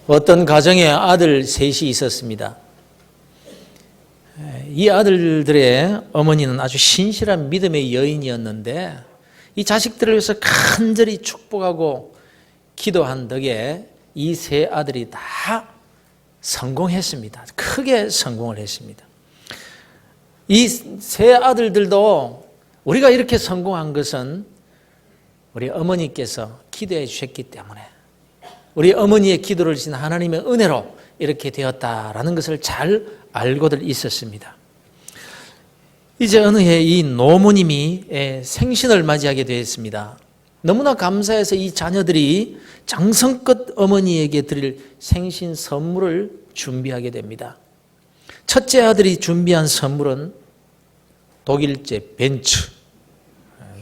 어떤 가정에 아들 셋이 있었습니다. 이 아들들의 어머니는 아주 신실한 믿음의 여인이었는데 이 자식들을 위해서 간절히 축복하고 기도한 덕에 이 세 아들이 다 성공했습니다. 크게 성공을 했습니다. 이 세 아들들도 우리가 이렇게 성공한 것은 우리 어머니께서 기도해 주셨기 때문에 우리 어머니의 기도를 주신 하나님의 은혜로 이렇게 되었다라는 것을 잘 알고들 있었습니다. 이제 어느 해 이 노모님이 생신을 맞이하게 되었습니다. 너무나 감사해서 이 자녀들이 정성껏 어머니에게 드릴 생신 선물을 준비하게 됩니다. 첫째 아들이 준비한 선물은 독일제 벤츠.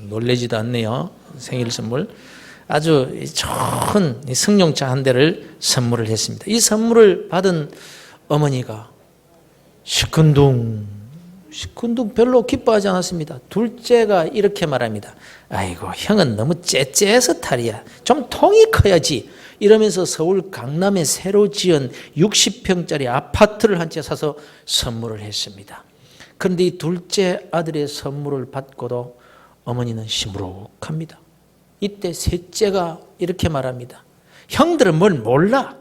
놀라지도 않네요. 생일 선물. 아주 좋은 승용차 한 대를 선물을 했습니다. 이 선물을 받은 어머니가 시큰둥 별로 기뻐하지 않았습니다. 둘째가 이렇게 말합니다. 아이고 형은 너무 째째해서 탈이야. 좀 통이 커야지. 이러면서 서울 강남에 새로 지은 60평짜리 아파트를 한 채 사서 선물을 했습니다. 그런데 이 둘째 아들의 선물을 받고도 어머니는 시무룩합니다. 이때 셋째가 이렇게 말합니다. 형들은 뭘 몰라.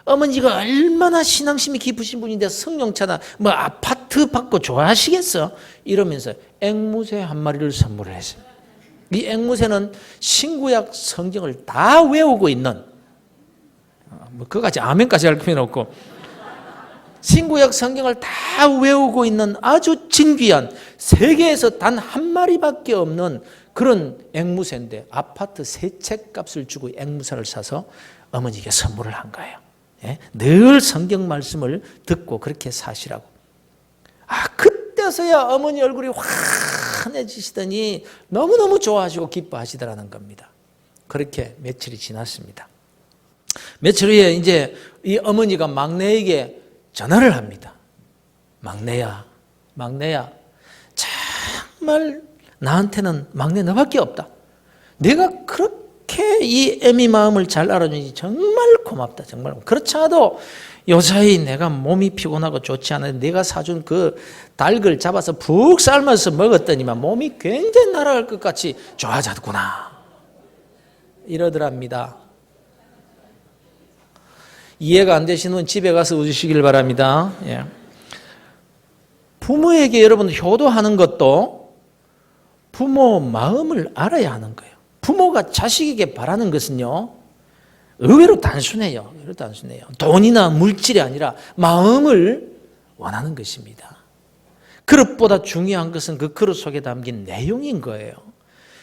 어머니가 얼마나 신앙심이 깊으신 분인데 승용차나 뭐 아파트 받고 좋아하시겠어? 이러면서 앵무새 한 마리를 선물을 했어요. 이 앵무새는 신구약 성경을 다 외우고 있는 뭐 그거까지 아멘까지 할 필요는 없고 신구약 성경을 다 외우고 있는 아주 진귀한 세계에서 단 한 마리밖에 없는 그런 앵무새인데 아파트 세 채 값을 주고 앵무새를 사서 어머니에게 선물을 한 거예요. 예? 늘 성경 말씀을 듣고 그렇게 사시라고. 그때서야 어머니 얼굴이 환해지시더니 너무너무 좋아하시고 기뻐하시더라는 겁니다. 그렇게 며칠이 지났습니다. 며칠 후에 이제 이 어머니가 막내에게 전화를 합니다. 막내야, 정말 나한테는 막내 너밖에 없다. 내가 그렇게 이 애미 마음을 잘 알아주니 정말 고맙다. 정말. 그렇지 않아도 요사이 내가 몸이 피곤하고 좋지 않은데 내가 사준 그 닭을 잡아서 푹 삶아서 먹었더니만 몸이 굉장히 날아갈 것 같이 좋아졌구나. 이러더랍니다. 이해가 안 되시는 분 집에 가서 웃으시길 바랍니다. 예. 부모에게 여러분 효도하는 것도 부모 마음을 알아야 하는 거예요. 부모가 자식에게 바라는 것은요, 의외로 단순해요. 돈이나 물질이 아니라 마음을 원하는 것입니다. 그릇보다 중요한 것은 그 그릇 속에 담긴 내용인 거예요.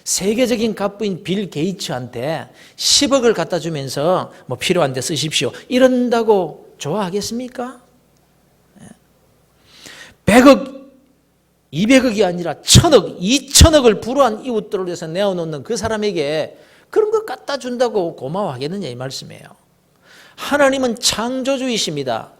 세계적인 갑부인 빌 게이츠한테 10억을 갖다 주면서 뭐 필요한 데 쓰십시오. 이런다고 좋아하겠습니까? 100억, 200억이 아니라 1000억, 2000억을 불우한 이웃들을 위해서 내어놓는 그 사람에게 그런 거 갖다 준다고 고마워하겠느냐 이 말씀이에요. 하나님은 창조주이십니다.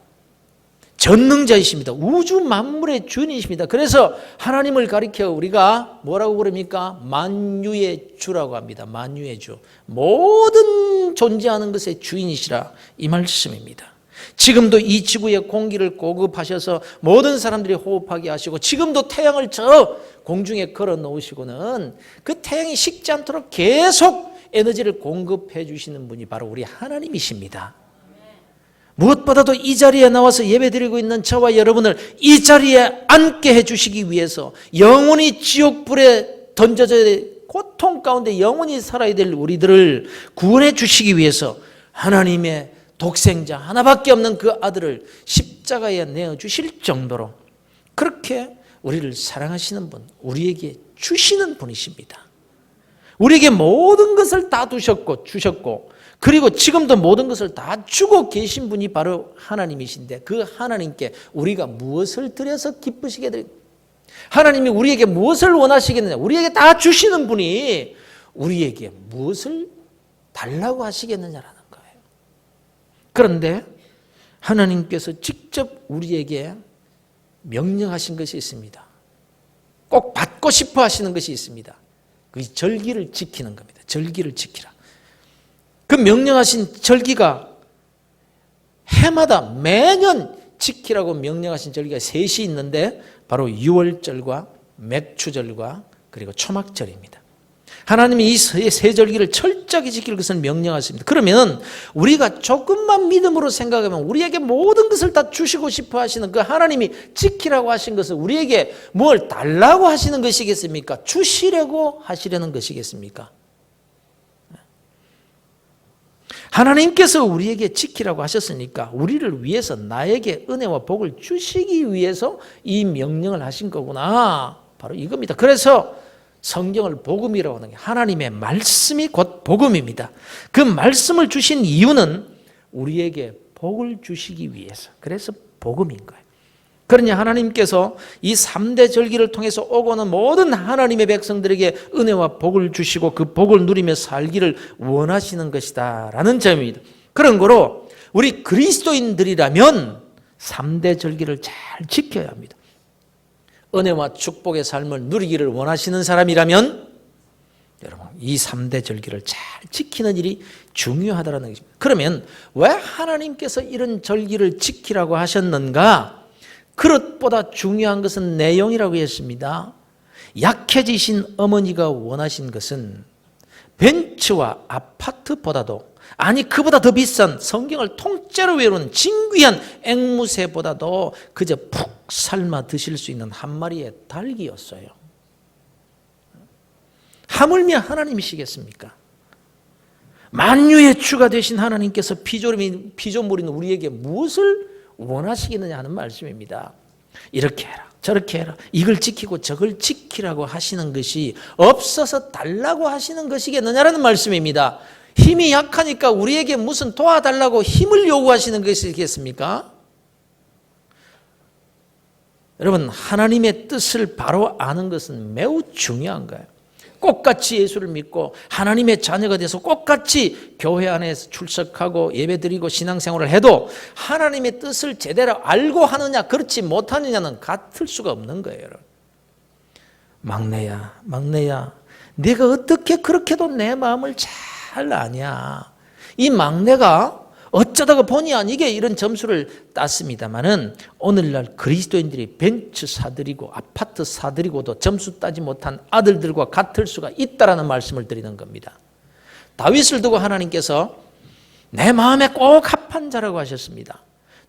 전능자이십니다. 우주 만물의 주인이십니다. 그래서 하나님을 가리켜 우리가 뭐라고 부릅니까? 만유의 주라고 합니다. 만유의 주. 모든 존재하는 것의 주인이시라 이 말씀입니다. 지금도 이 지구의 공기를 공급하셔서 모든 사람들이 호흡하게 하시고 지금도 태양을 저 공중에 걸어 놓으시고는 그 태양이 식지 않도록 계속 에너지를 공급해 주시는 분이 바로 우리 하나님이십니다. 무엇보다도 이 자리에 나와서 예배드리고 있는 저와 여러분을 이 자리에 앉게 해주시기 위해서 영원히 지옥불에 던져져야 고통 가운데 영원히 살아야 될 우리들을 구원해 주시기 위해서 하나님의 독생자 하나밖에 없는 그 아들을 십자가에 내어주실 정도로 그렇게 우리를 사랑하시는 분, 우리에게 주시는 분이십니다. 우리에게 모든 것을 다 주셨고 그리고 지금도 모든 것을 다 주고 계신 분이 바로 하나님이신데 그 하나님께 우리가 무엇을 드려서 기쁘시게 될 하나님이 우리에게 무엇을 원하시겠느냐 우리에게 다 주시는 분이 우리에게 무엇을 달라고 하시겠느냐라는 거예요. 그런데 하나님께서 직접 우리에게 명령하신 것이 있습니다. 꼭 받고 싶어 하시는 것이 있습니다. 그 절기를 지키는 겁니다. 절기를 지키라. 그 명령하신 절기가 해마다 매년 지키라고 명령하신 절기가 셋이 있는데 바로 유월절과 맥추절과 그리고 초막절입니다. 하나님이 이 세 절기를 철저하게 지킬 것을 명령하십니다. 그러면 우리가 조금만 믿음으로 생각하면 우리에게 모든 것을 다 주시고 싶어 하시는 그 하나님이 지키라고 하신 것은 우리에게 뭘 달라고 하시는 것이겠습니까? 주시려고 하시려는 것이겠습니까? 하나님께서 우리에게 지키라고 하셨으니까 우리를 위해서 나에게 은혜와 복을 주시기 위해서 이 명령을 하신 거구나. 바로 이겁니다. 그래서 성경을 복음이라고 하는 게 하나님의 말씀이 곧 복음입니다. 그 말씀을 주신 이유는 우리에게 복을 주시기 위해서. 그래서 복음인 거예요. 그러니 하나님께서 이 3대 절기를 통해서 오고는 모든 하나님의 백성들에게 은혜와 복을 주시고 그 복을 누리며 살기를 원하시는 것이다 라는 점입니다. 그런 거로 우리 그리스도인들이라면 3대 절기를 잘 지켜야 합니다. 은혜와 축복의 삶을 누리기를 원하시는 사람이라면 여러분 이 3대 절기를 잘 지키는 일이 중요하다는 것입니다. 그러면 왜 하나님께서 이런 절기를 지키라고 하셨는가? 그릇보다 중요한 것은 내용이라고 했습니다. 약해지신 어머니가 원하신 것은 벤츠와 아파트보다도 아니 그보다 더 비싼 성경을 통째로 외우는 진귀한 앵무새보다도 그저 푹 삶아 드실 수 있는 한 마리의 닭이었어요. 하물며 하나님이시겠습니까? 만유의 주가 되신 하나님께서 피조물인 우리에게 무엇을 원하시겠느냐 하는 말씀입니다. 이렇게 해라 저렇게 해라 이걸 지키고 저걸 지키라고 하시는 것이 없어서 달라고 하시는 것이겠느냐라는 말씀입니다. 힘이 약하니까 우리에게 무슨 도와달라고 힘을 요구하시는 것이겠습니까? 여러분 하나님의 뜻을 바로 아는 것은 매우 중요한 거예요. 꽃같이 예수를 믿고 하나님의 자녀가 돼서 꽃같이 교회 안에서 출석하고 예배드리고 신앙생활을 해도 하나님의 뜻을 제대로 알고 하느냐 그렇지 못하느냐는 같을 수가 없는 거예요. 막내야 네가 어떻게 그렇게도 내 마음을 잘 아냐. 이 막내가 어쩌다가 보니 아니게 이런 점수를 땄습니다마는 오늘날 그리스도인들이 벤츠 사들이고 아파트 사들이고도 점수 따지 못한 아들들과 같을 수가 있다라는 말씀을 드리는 겁니다. 다윗을 두고 하나님께서 내 마음에 꼭 합한 자라고 하셨습니다.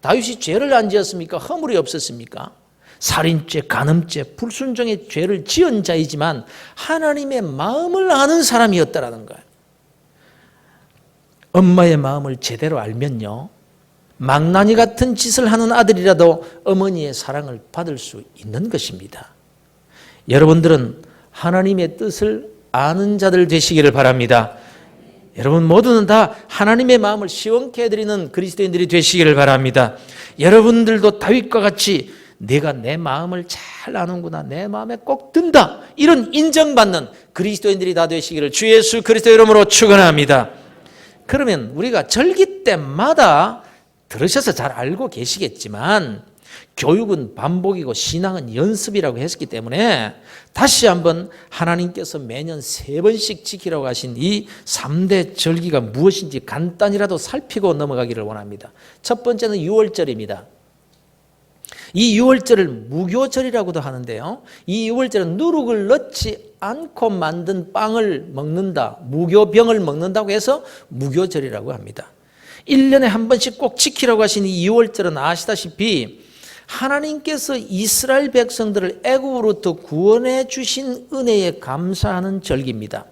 다윗이 죄를 안 지었습니까? 허물이 없었습니까? 살인죄, 간음죄, 불순종의 죄를 지은 자이지만 하나님의 마음을 아는 사람이었다라는 거예요. 엄마의 마음을 제대로 알면요 망나니 같은 짓을 하는 아들이라도 어머니의 사랑을 받을 수 있는 것입니다. 여러분들은 하나님의 뜻을 아는 자들 되시기를 바랍니다. 여러분 모두는 다 하나님의 마음을 시원케 해드리는 그리스도인들이 되시기를 바랍니다. 여러분들도 다윗과 같이 내가 내 마음을 잘 아는구나 내 마음에 꼭 든다 이런 인정받는 그리스도인들이 다 되시기를 주 예수 그리스도 이름으로 축원합니다. 그러면 우리가 절기 때마다 들으셔서 잘 알고 계시겠지만 교육은 반복이고 신앙은 연습이라고 했기 때문에 다시 한번 하나님께서 매년 3번씩 지키라고 하신 이 3대 절기가 무엇인지 간단히라도 살피고 넘어가기를 원합니다. 첫 번째는 유월절입니다. 이 유월절을 무교절이라고도 하는데요. 이 유월절은 누룩을 넣지 않고 만든 빵을 먹는다. 무교병을 먹는다고 해서 무교절이라고 합니다. 1년에 한 번씩 꼭 지키라고 하신 이 유월절은 아시다시피 하나님께서 이스라엘 백성들을 애굽으로부터 구원해 주신 은혜에 감사하는 절기입니다.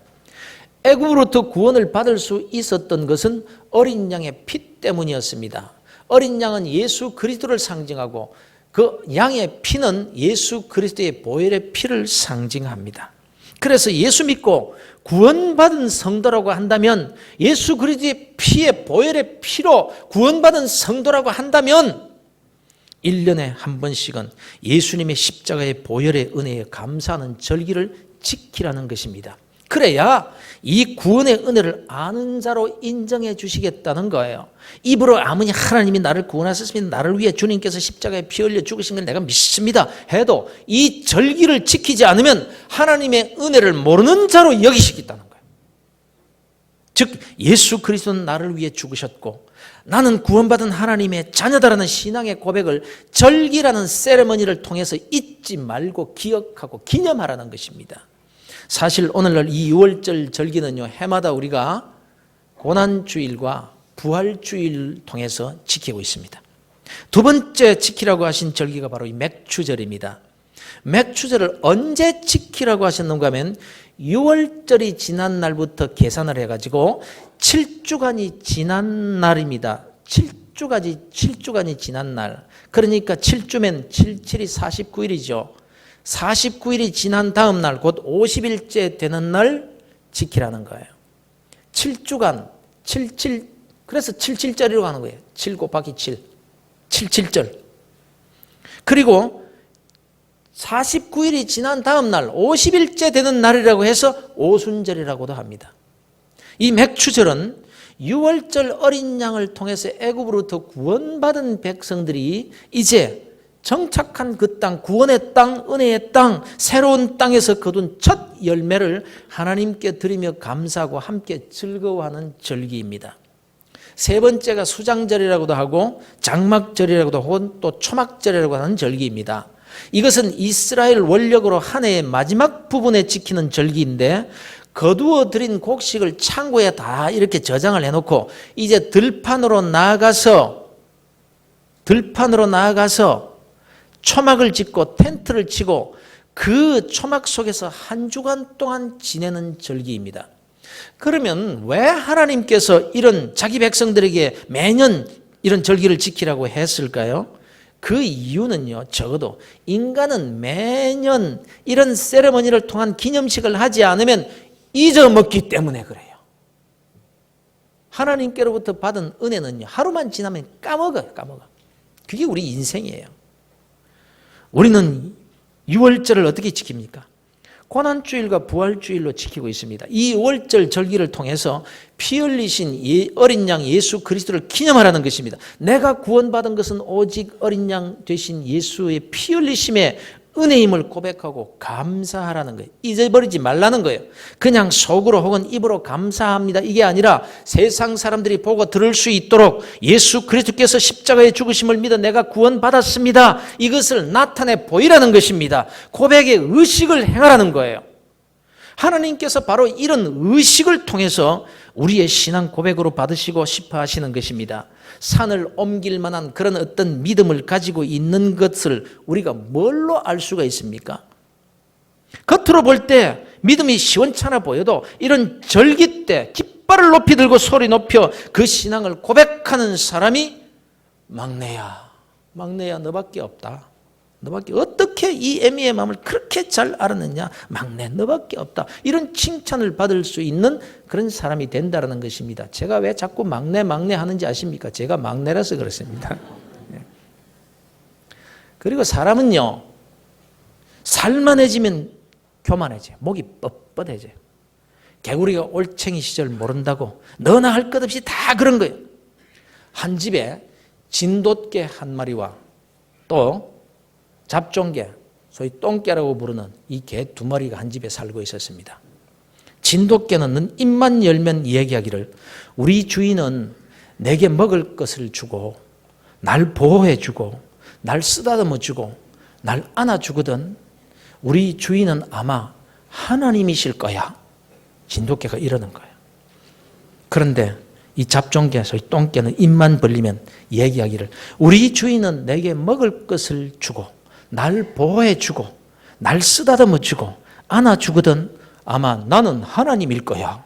애굽으로부터 구원을 받을 수 있었던 것은 어린 양의 피 때문이었습니다. 어린 양은 예수 그리스도를 상징하고 그 양의 피는 예수 그리스도의 보혈의 피를 상징합니다. 그래서 예수 믿고 구원받은 성도라고 한다면 예수 그리스도의 피의 보혈의 피로 구원받은 성도라고 한다면 1년에 한 번씩은 예수님의 십자가의 보혈의 은혜에 감사하는 절기를 지키라는 것입니다. 그래야 이 구원의 은혜를 아는 자로 인정해 주시겠다는 거예요. 입으로 아무리 하나님이 나를 구원하셨습니다. 나를 위해 주님께서 십자가에 피 흘려 죽으신 걸 내가 믿습니다 해도 이 절기를 지키지 않으면 하나님의 은혜를 모르는 자로 여기시겠다는 거예요. 즉 예수 그리스도는 나를 위해 죽으셨고 나는 구원받은 하나님의 자녀다라는 신앙의 고백을 절기라는 세레머니를 통해서 잊지 말고 기억하고 기념하라는 것입니다. 사실 오늘날 이 6월절 절기는요, 해마다 우리가 고난주일과 부활주일을 통해서 지키고 있습니다. 두 번째 지키라고 하신 절기가 바로 이 맥추절입니다. 맥추절을 언제 지키라고 하셨는가 하면 6월절이 지난 날부터 계산을 해가지고 7주간이 지난 날입니다. 7주간이 지난 날. 그러니까 7주면 77이 49일이죠. 49일이 지난 다음 날, 곧 50일째 되는 날 지키라는 거예요. 7주간, 77, 그래서 77절이라고 하는 거예요. 7 곱하기 7, 77절. 그리고 49일이 지난 다음 날, 50일째 되는 날이라고 해서 오순절이라고도 합니다. 이 맥추절은 6월절 어린 양을 통해서 애굽으로부터 구원받은 백성들이 이제 정착한 그 땅, 구원의 땅, 은혜의 땅, 새로운 땅에서 거둔 첫 열매를 하나님께 드리며 감사하고 함께 즐거워하는 절기입니다. 세 번째가 수장절이라고도 하고 장막절이라고도 하고 또 초막절이라고 하는 절기입니다. 이것은 이스라엘 원력으로 한 해의 마지막 부분에 지키는 절기인데 거두어 들인 곡식을 창고에 다 이렇게 저장을 해놓고 이제 들판으로 나아가서 초막을 짓고 텐트를 치고 그 초막 속에서 한 주간 동안 지내는 절기입니다. 그러면 왜 하나님께서 이런 자기 백성들에게 매년 이런 절기를 지키라고 했을까요? 그 이유는요, 적어도 인간은 매년 이런 세레머니를 통한 기념식을 하지 않으면 잊어먹기 때문에 그래요. 하나님께로부터 받은 은혜는요, 하루만 지나면 까먹어요. 그게 우리 인생이에요. 우리는 6월절을 어떻게 지킵니까? 고난주일과 부활주일로 지키고 있습니다. 이 6월절 절기를 통해서 피 흘리신 어린 양 예수 그리스도를 기념하라는 것입니다. 내가 구원받은 것은 오직 어린 양 되신 예수의 피 흘리심의 은혜임을 고백하고 감사하라는 거예요. 잊어버리지 말라는 거예요. 그냥 속으로 혹은 입으로 감사합니다, 이게 아니라 세상 사람들이 보고 들을 수 있도록 예수 그리스도께서 십자가의 죽으심을 믿어 내가 구원받았습니다, 이것을 나타내 보이라는 것입니다. 고백의 의식을 행하라는 거예요. 하나님께서 바로 이런 의식을 통해서 우리의 신앙 고백으로 받으시고 싶어 하시는 것입니다. 산을 옮길 만한 그런 어떤 믿음을 가지고 있는 것을 우리가 뭘로 알 수가 있습니까? 겉으로 볼 때 믿음이 시원찮아 보여도 이런 절기 때 깃발을 높이 들고 소리 높여 그 신앙을 고백하는 사람이 막내야 너밖에 없다. 너밖에 어떻게 이 애미의 마음을 그렇게 잘 알았느냐? 막내 너밖에 없다. 이런 칭찬을 받을 수 있는 그런 사람이 된다는 것입니다. 제가 왜 자꾸 막내 하는지 아십니까? 제가 막내라서 그렇습니다. 그리고 사람은요, 살만해지면 교만해져요. 목이 뻣뻣해져요. 개구리가 올챙이 시절 모른다고 너나 할 것 없이 다 그런 거예요. 한 집에 진돗개 한 마리와 또 잡종개, 소위 똥개라고 부르는 이 개 두 마리가 한 집에 살고 있었습니다. 진돗개는 입만 열면 얘기하기를 우리 주인은 내게 먹을 것을 주고 날 보호해 주고 날 쓰다듬어 주고 날 안아주거든. 우리 주인은 아마 하나님이실 거야. 진돗개가 이러는 거예요. 그런데 이 잡종개, 소위 똥개는 입만 벌리면 얘기하기를 우리 주인은 내게 먹을 것을 주고 날 보호해주고 날 쓰다듬어주고 안아주거든. 아마 나는 하나님일 거야.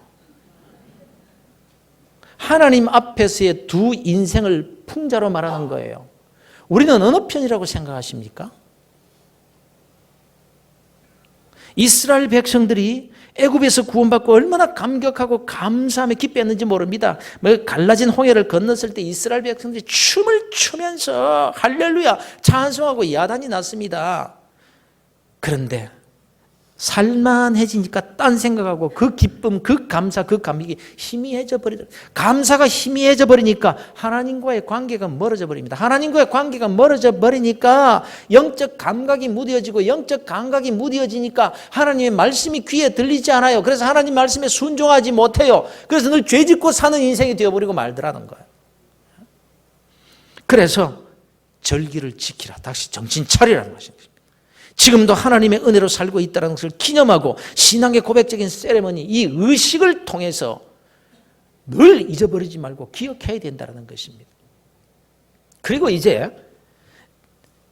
하나님 앞에서의 두 인생을 풍자로 말하는 거예요. 우리는 어느 편이라고 생각하십니까? 이스라엘 백성들이 애굽에서 구원받고 얼마나 감격하고 감사하며 기뻐했는지 모릅니다. 갈라진 홍해를 건넜을 때 이스라엘 백성들이 춤을 추면서 할렐루야 찬송하고 야단이 났습니다. 그런데 살만해지니까 딴 생각하고 그 기쁨, 그 감사, 그 감격이 희미해져 버리더라. 감사가 희미해져 버리니까 하나님과의 관계가 멀어져 버립니다. 하나님과의 관계가 멀어져 버리니까 영적 감각이 무뎌지고 영적 감각이 무뎌지니까 하나님의 말씀이 귀에 들리지 않아요. 그래서 하나님 말씀에 순종하지 못해요. 그래서 늘 죄짓고 사는 인생이 되어버리고 말더라는 거예요. 그래서 절기를 지키라. 다시 정신 차리라는 것입니다. 지금도 하나님의 은혜로 살고 있다는 것을 기념하고 신앙의 고백적인 세레머니, 이 의식을 통해서 늘 잊어버리지 말고 기억해야 된다는 것입니다. 그리고 이제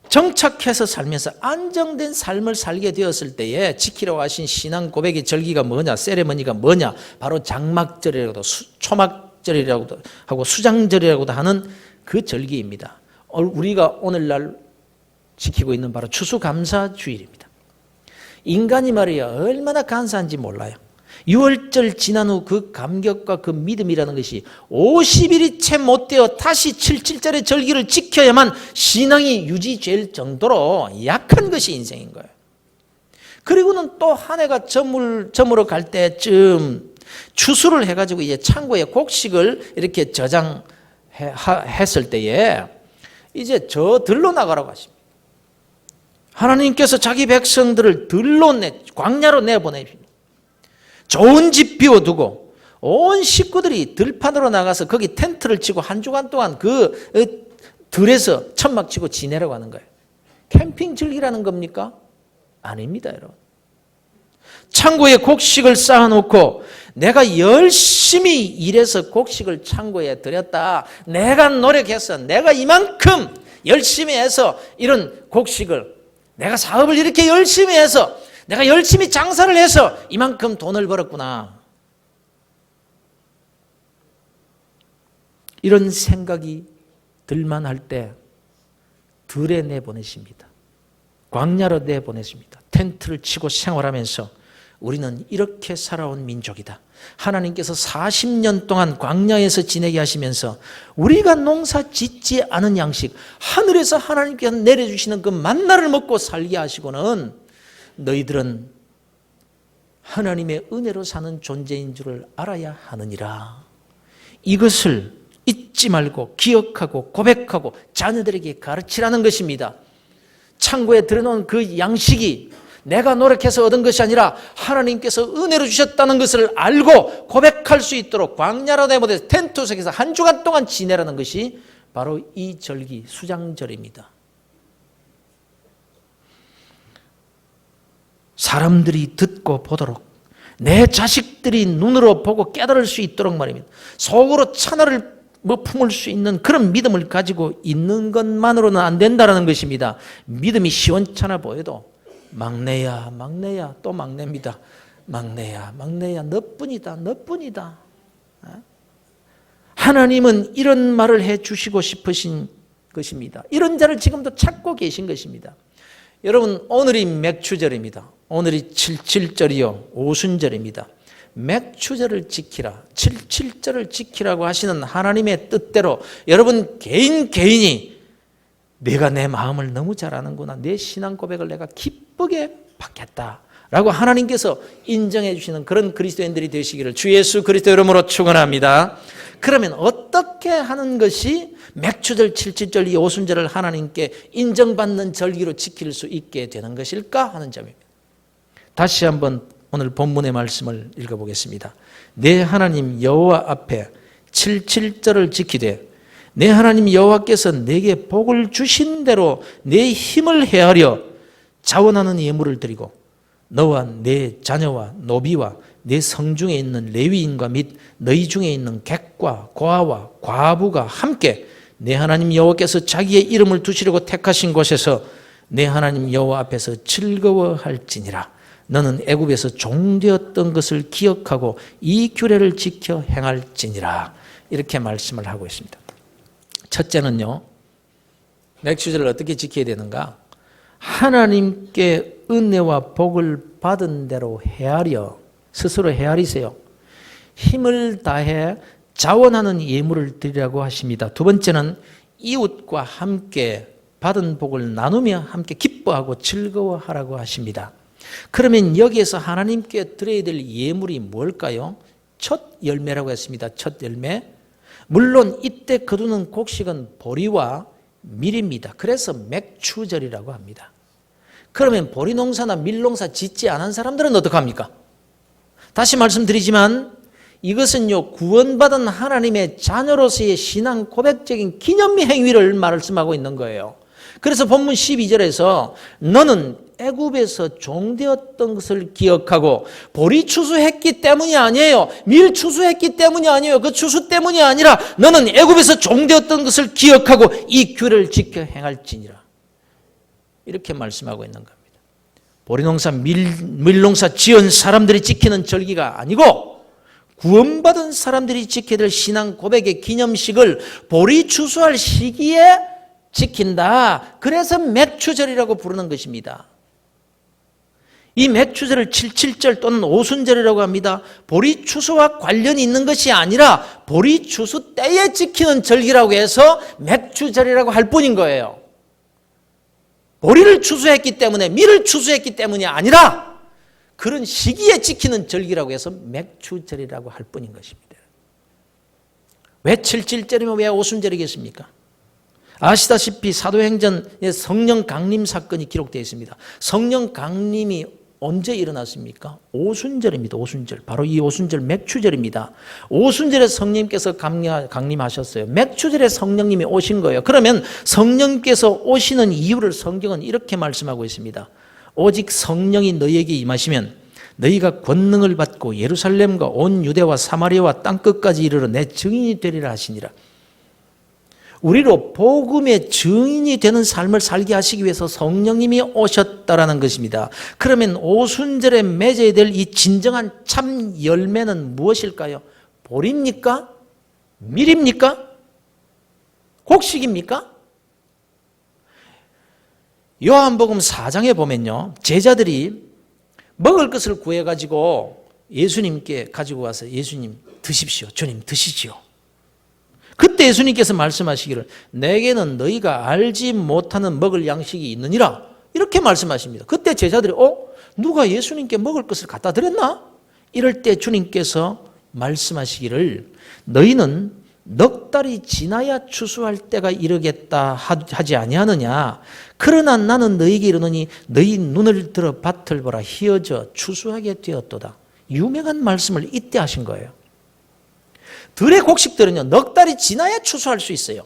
정착해서 살면서 안정된 삶을 살게 되었을 때에 지키라고 하신 신앙 고백의 절기가 뭐냐, 세레머니가 뭐냐, 바로 장막절이라고도 초막절이라고도 하고 수장절이라고도 하는 그 절기입니다. 우리가 오늘날 지키고 있는 바로 추수감사주일입니다. 인간이 말이야 얼마나 감사한지 몰라요. 6월절 지난 후 그 감격과 그 믿음이라는 것이 50일이 채 못 되어 다시 77절의 절기를 지켜야만 신앙이 유지될 정도로 약한 것이 인생인 거예요. 그리고는 또 한 해가 저물어 갈 때쯤 추수를 해가지고 이제 창고에 곡식을 이렇게 저장했을 때에 이제 저 들로 나가라고 하십니다. 하나님께서 자기 백성들을 광야로 내보내십니다. 좋은 집 비워두고 온 식구들이 들판으로 나가서 거기 텐트를 치고 한 주간 동안 그 들에서 천막 치고 지내라고 하는 거예요. 캠핑 즐기라는 겁니까? 아닙니다, 여러분. 창고에 곡식을 쌓아놓고 내가 열심히 일해서 곡식을 창고에 들였다. 내가 노력해서 내가 이만큼 열심히 해서 이런 곡식을, 내가 사업을 이렇게 열심히 해서, 내가 열심히 장사를 해서 이만큼 돈을 벌었구나. 이런 생각이 들만 할 때 들에 내보내십니다. 광야로 내보내십니다. 텐트를 치고 생활하면서 우리는 이렇게 살아온 민족이다. 하나님께서 40년 동안 광야에서 지내게 하시면서 우리가 농사 짓지 않은 양식, 하늘에서 하나님께서 내려주시는 그 만나를 먹고 살게 하시고는 너희들은 하나님의 은혜로 사는 존재인 줄을 알아야 하느니라. 이것을 잊지 말고 기억하고 고백하고 자녀들에게 가르치라는 것입니다. 창고에 들여놓은 그 양식이 내가 노력해서 얻은 것이 아니라 하나님께서 은혜로 주셨다는 것을 알고 고백할 수 있도록 광야로 내보내 텐트 속에서 한 주간 동안 지내라는 것이 바로 이 절기 수장절입니다. 사람들이 듣고 보도록, 내 자식들이 눈으로 보고 깨달을 수 있도록 말입니다. 속으로 찬화를 품을 수 있는 그런 믿음을 가지고 있는 것만으로는 안 된다는 것입니다. 믿음이 시원찮아 보여도 막내야 막내야 또 막내입니다. 막내야 막내야 너뿐이다 너뿐이다. 하나님은 이런 말을 해주시고 싶으신 것입니다. 이런 자를 지금도 찾고 계신 것입니다. 여러분, 오늘이 맥추절입니다. 오늘이 77절이요 오순절입니다. 맥추절을 지키라, 77절을 지키라고 하시는 하나님의 뜻대로 여러분 개인이 내가 내 마음을 너무 잘 아는구나, 내 신앙 고백을 내가 기쁘게 받겠다라고 하나님께서 인정해 주시는 그런 그리스도인들이 되시기를 주 예수 그리스도 이름으로 축원합니다. 그러면 어떻게 하는 것이 맥추절, 77절, 이 오순절을 하나님께 인정받는 절기로 지킬 수 있게 되는 것일까 하는 점입니다. 다시 한번 오늘 본문의 말씀을 읽어보겠습니다. 내 하나님 여호와 앞에 77절을 지키되 내 하나님 여호와께서 내게 복을 주신 대로 내 힘을 헤아려 자원하는 예물을 드리고 너와 내 자녀와 노비와 내 성중에 있는 레위인과 및 너희 중에 있는 객과 고아와 과부가 함께 내 하나님 여호와께서 자기의 이름을 두시려고 택하신 곳에서 내 하나님 여호와 앞에서 즐거워할지니라. 너는 애굽에서 종되었던 것을 기억하고 이 규례를 지켜 행할지니라. 이렇게 말씀을 하고 있습니다. 첫째는요, 맥추절을 어떻게 지켜야 되는가? 하나님께 은혜와 복을 받은 대로 헤아려 스스로 헤아리세요. 힘을 다해 자원하는 예물을 드리라고 하십니다. 두 번째는 이웃과 함께 받은 복을 나누며 함께 기뻐하고 즐거워하라고 하십니다. 그러면 여기에서 하나님께 드려야 될 예물이 뭘까요? 첫 열매라고 했습니다. 첫 열매. 물론 이때 거두는 곡식은 보리와 밀입니다. 그래서 맥추절이라고 합니다. 그러면 보리 농사나 밀 농사 짓지 않은 사람들은 어떡합니까? 다시 말씀드리지만 이것은요, 구원받은 하나님의 자녀로서의 신앙 고백적인 기념 행위를 말씀하고 있는 거예요. 그래서 본문 12절에서 너는 애굽에서 종되었던 것을 기억하고, 보리 추수했기 때문이 아니에요. 밀 추수했기 때문이 아니에요. 그 추수 때문이 아니라 너는 애굽에서 종되었던 것을 기억하고 이 규례를 지켜 행할지니라. 이렇게 말씀하고 있는 겁니다. 보리농사, 밀농사 지은 사람들이 지키는 절기가 아니고 구원받은 사람들이 지켜야 될 신앙 고백의 기념식을 보리 추수할 시기에 지킨다. 그래서 맥추절이라고 부르는 것입니다. 이 맥추절을 77절 또는 오순절이라고 합니다. 보리 추수와 관련이 있는 것이 아니라 보리 추수 때에 지키는 절기라고 해서 맥추절이라고 할 뿐인 거예요. 보리를 추수했기 때문에, 밀을 추수했기 때문이 아니라 그런 시기에 지키는 절기라고 해서 맥추절이라고 할 뿐인 것입니다. 왜 77절이면 왜 오순절이겠습니까? 아시다시피 사도행전에 성령 강림 사건이 기록되어 있습니다. 성령 강림이 언제 일어났습니까? 오순절입니다. 오순절. 바로 이 오순절 맥추절입니다. 오순절에 성령님께서 강림하셨어요. 맥추절에 성령님이 오신 거예요. 그러면 성령께서 오시는 이유를 성경은 이렇게 말씀하고 있습니다. 오직 성령이 너희에게 임하시면 너희가 권능을 받고 예루살렘과 온 유대와 사마리아와 땅끝까지 이르러 내 증인이 되리라 하시니라. 우리로 복음의 증인이 되는 삶을 살게 하시기 위해서 성령님이 오셨다라는 것입니다. 그러면 오순절에 맺어야 될 이 진정한 참 열매는 무엇일까요? 보리입니까? 밀입니까? 곡식입니까? 요한복음 4장에 보면요, 제자들이 먹을 것을 구해가지고 예수님께 가지고 와서 예수님 드십시오. 주님 드시지요. 그때 예수님께서 말씀하시기를 내게는 너희가 알지 못하는 먹을 양식이 있느니라 이렇게 말씀하십니다. 그때 제자들이 누가 예수님께 먹을 것을 갖다 드렸나? 이럴 때 주님께서 말씀하시기를 너희는 넉 달이 지나야 추수할 때가 이르겠다 하지 아니하느냐. 그러나 나는 너희에게 이르노니 너희 눈을 들어 밭을 보라 희어져 추수하게 되었도다. 유명한 말씀을 이때 하신 거예요. 들의 곡식들은요, 넉 달이 지나야 추수할 수 있어요.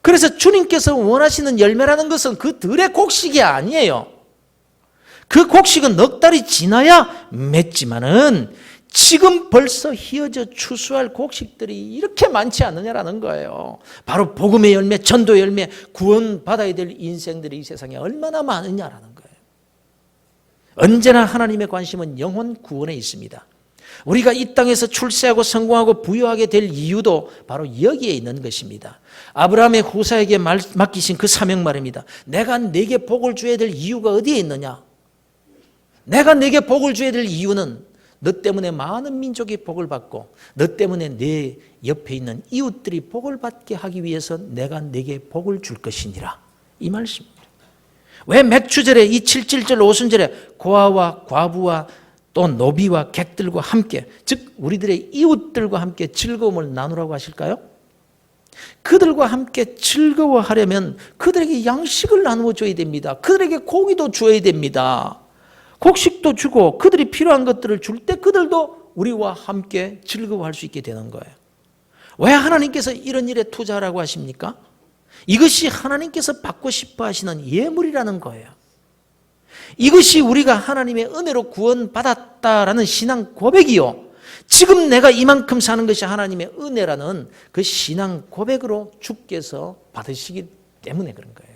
그래서 주님께서 원하시는 열매라는 것은 그 들의 곡식이 아니에요. 그 곡식은 넉 달이 지나야 맺지만은 지금 벌써 희어져 추수할 곡식들이 이렇게 많지 않느냐라는 거예요. 바로 복음의 열매, 전도의 열매, 구원받아야 될 인생들이 이 세상에 얼마나 많으냐라는 거예요. 언제나 하나님의 관심은 영혼 구원에 있습니다. 우리가 이 땅에서 출세하고 성공하고 부유하게 될 이유도 바로 여기에 있는 것입니다. 아브라함의 후사에게 맡기신 그 사명 말입니다. 내가 네게 복을 줘야 될 이유가 어디에 있느냐? 내가 네게 복을 줘야 될 이유는 너 때문에 많은 민족이 복을 받고 너 때문에 내 옆에 있는 이웃들이 복을 받게 하기 위해서 내가 네게 복을 줄 것이니라. 이 말씀입니다. 왜 맥추절에 이 77절 오순절에 고아와 과부와 또 노비와 객들과 함께, 즉 우리들의 이웃들과 함께 즐거움을 나누라고 하실까요? 그들과 함께 즐거워하려면 그들에게 양식을 나누어 줘야 됩니다. 그들에게 고기도 줘야 됩니다. 곡식도 주고 그들이 필요한 것들을 줄 때 그들도 우리와 함께 즐거워할 수 있게 되는 거예요. 왜 하나님께서 이런 일에 투자하라고 하십니까? 이것이 하나님께서 받고 싶어 하시는 예물이라는 거예요. 이것이 우리가 하나님의 은혜로 구원받았다라는 신앙 고백이요, 지금 내가 이만큼 사는 것이 하나님의 은혜라는 그 신앙 고백으로 주께서 받으시기 때문에 그런 거예요.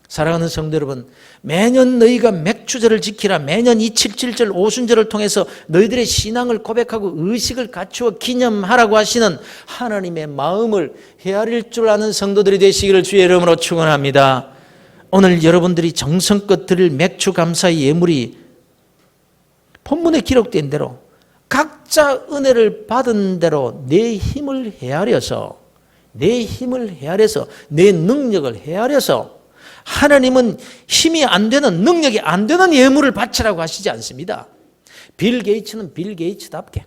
사랑하는 성도 여러분, 매년 너희가 맥추절을 지키라. 매년 이 77절 오순절을 통해서 너희들의 신앙을 고백하고 의식을 갖추어 기념하라고 하시는 하나님의 마음을 헤아릴 줄 아는 성도들이 되시기를 주의 이름으로 축원합니다. 오늘 여러분들이 정성껏 드릴 맥추 감사의 예물이 본문에 기록된 대로 각자 은혜를 받은 대로 내 힘을 헤아려서 내 능력을 헤아려서 하나님은 힘이 안 되는, 능력이 안 되는 예물을 바치라고 하시지 않습니다. 빌 게이츠는 빌 게이츠답게,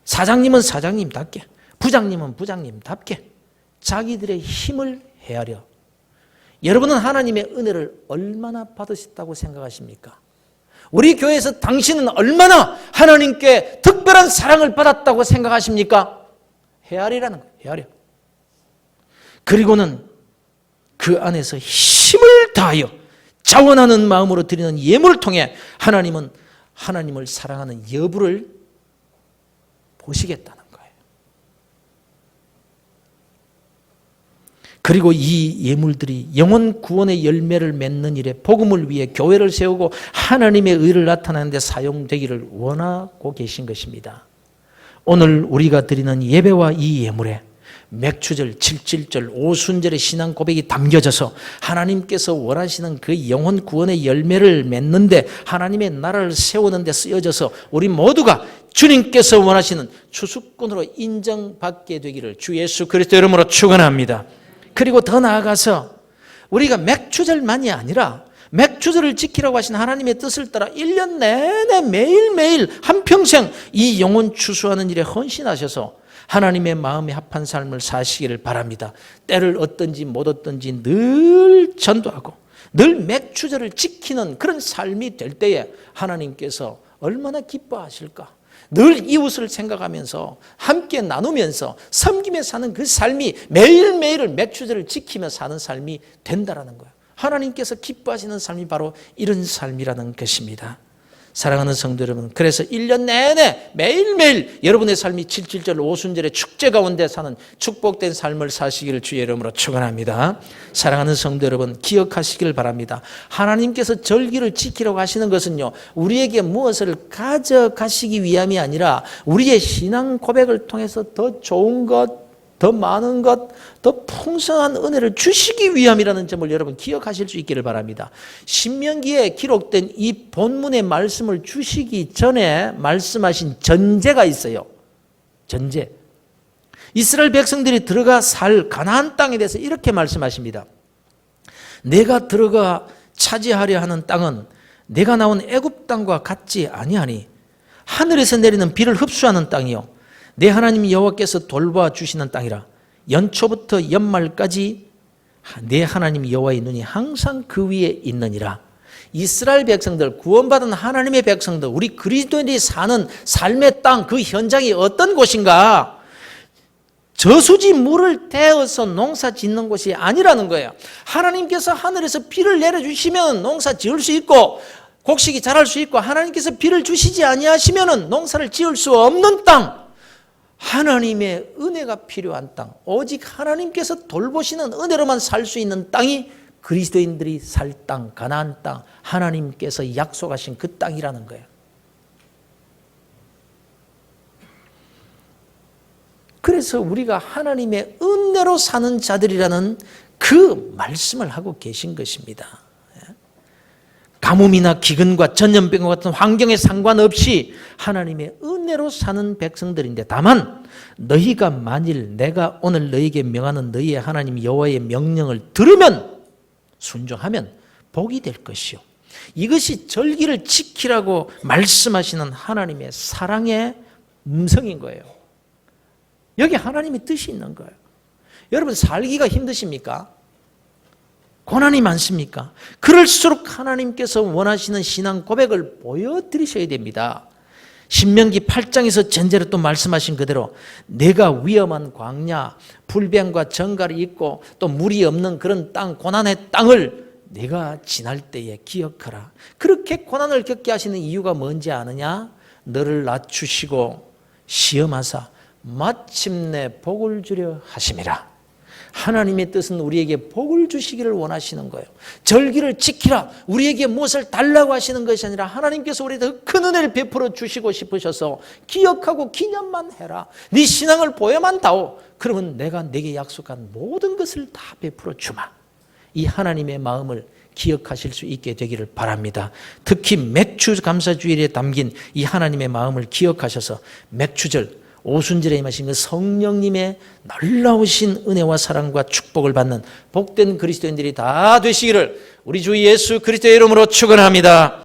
사장님은 사장님답게, 부장님은 부장님답게 자기들의 힘을 헤아려. 여러분은 하나님의 은혜를 얼마나 받으셨다고 생각하십니까? 우리 교회에서 당신은 얼마나 하나님께 특별한 사랑을 받았다고 생각하십니까? 헤아리라는 거예요. 헤아려. 그리고는 그 안에서 힘을 다하여 자원하는 마음으로 드리는 예물을 통해 하나님은 하나님을 사랑하는 여부를 보시겠다는 거예요. 그리고 이 예물들이 영혼 구원의 열매를 맺는 일에 복음을 위해 교회를 세우고 하나님의 의를 나타내는 데 사용되기를 원하고 계신 것입니다. 오늘 우리가 드리는 예배와 이 예물에 맥추절, 칠칠절, 오순절의 신앙 고백이 담겨져서 하나님께서 원하시는 그 영혼 구원의 열매를 맺는데 하나님의 나라를 세우는 데 쓰여져서 우리 모두가 주님께서 원하시는 추수꾼으로 인정받게 되기를 주 예수 그리스도 이름으로 축원합니다. 그리고 더 나아가서 우리가 맥추절만이 아니라 맥추절을 지키라고 하신 하나님의 뜻을 따라 1년 내내 매일매일 한평생 이 영혼 추수하는 일에 헌신하셔서 하나님의 마음에 합한 삶을 사시기를 바랍니다. 때를 얻든지 못 얻든지 늘 전도하고 늘 맥추절을 지키는 그런 삶이 될 때에 하나님께서 얼마나 기뻐하실까. 늘 이웃을 생각하면서 함께 나누면서 섬기며 사는 그 삶이 매일매일을 맥추절을 지키며 사는 삶이 된다라는 거예요. 하나님께서 기뻐하시는 삶이 바로 이런 삶이라는 것입니다. 사랑하는 성도 여러분, 그래서 1년 내내 매일매일 여러분의 삶이 칠칠절 오순절의 축제 가운데 사는 축복된 삶을 사시기를 주의 이름으로 축원합니다. 사랑하는 성도 여러분, 기억하시길 바랍니다. 하나님께서 절기를 지키라고 하시는 것은요, 우리에게 무엇을 가져가시기 위함이 아니라 우리의 신앙 고백을 통해서 더 좋은 것, 더 많은 것, 더 풍성한 은혜를 주시기 위함이라는 점을 여러분 기억하실 수 있기를 바랍니다. 신명기에 기록된 이 본문의 말씀을 주시기 전에 말씀하신 전제가 있어요. 전제. 이스라엘 백성들이 들어가 살 가나안 땅에 대해서 이렇게 말씀하십니다. 내가 들어가 차지하려 하는 땅은 내가 나온 애굽 땅과 같지 아니하니 하늘에서 내리는 비를 흡수하는 땅이요 내 하나님 여호와께서 돌봐 주시는 땅이라. 연초부터 연말까지 내 하나님 여호와의 눈이 항상 그 위에 있느니라. 이스라엘 백성들, 구원받은 하나님의 백성들, 우리 그리스도인들이 사는 삶의 땅, 그 현장이 어떤 곳인가? 저수지 물을 대어서 농사 짓는 곳이 아니라는 거예요. 하나님께서 하늘에서 비를 내려주시면 농사 지을 수 있고 곡식이 자랄 수 있고, 하나님께서 비를 주시지 아니하시면 농사를 지을 수 없는 땅, 하나님의 은혜가 필요한 땅, 오직 하나님께서 돌보시는 은혜로만 살 수 있는 땅이 그리스도인들이 살 땅, 가나안 땅, 하나님께서 약속하신 그 땅이라는 거예요. 그래서 우리가 하나님의 은혜로 사는 자들이라는 그 말씀을 하고 계신 것입니다. 가뭄이나 기근과 전염병과 같은 환경에 상관없이 하나님의 은혜로 사는 백성들인데, 다만 너희가 만일 내가 오늘 너희에게 명하는 너희의 하나님 여호와의 명령을 들으면, 순종하면 복이 될 것이요, 이것이 절기를 지키라고 말씀하시는 하나님의 사랑의 음성인 거예요. 여기 하나님의 뜻이 있는 거예요. 여러분, 살기가 힘드십니까? 고난이 많습니까? 그럴수록 하나님께서 원하시는 신앙 고백을 보여드리셔야 됩니다. 신명기 8장에서 전제로 또 말씀하신 그대로 내가 위험한 광야, 불뱀과 정갈이 있고 또 물이 없는 그런 땅, 고난의 땅을 내가 지날 때에 기억하라. 그렇게 고난을 겪게 하시는 이유가 뭔지 아느냐? 너를 낮추시고 시험하사 마침내 복을 주려 하심이라. 하나님의 뜻은 우리에게 복을 주시기를 원하시는 거예요. 절기를 지키라, 우리에게 무엇을 달라고 하시는 것이 아니라 하나님께서 우리에게 더 큰 은혜를 베풀어 주시고 싶으셔서 기억하고 기념만 해라. 네 신앙을 보여만 다오. 그러면 내가 내게 약속한 모든 것을 다 베풀어 주마. 이 하나님의 마음을 기억하실 수 있게 되기를 바랍니다. 특히 맥주 감사주일에 담긴 이 하나님의 마음을 기억하셔서 맥주절, 오순절에 임하신 그 성령님의 놀라우신 은혜와 사랑과 축복을 받는 복된 그리스도인들이 다 되시기를 우리 주 예수 그리스도의 이름으로 축원합니다.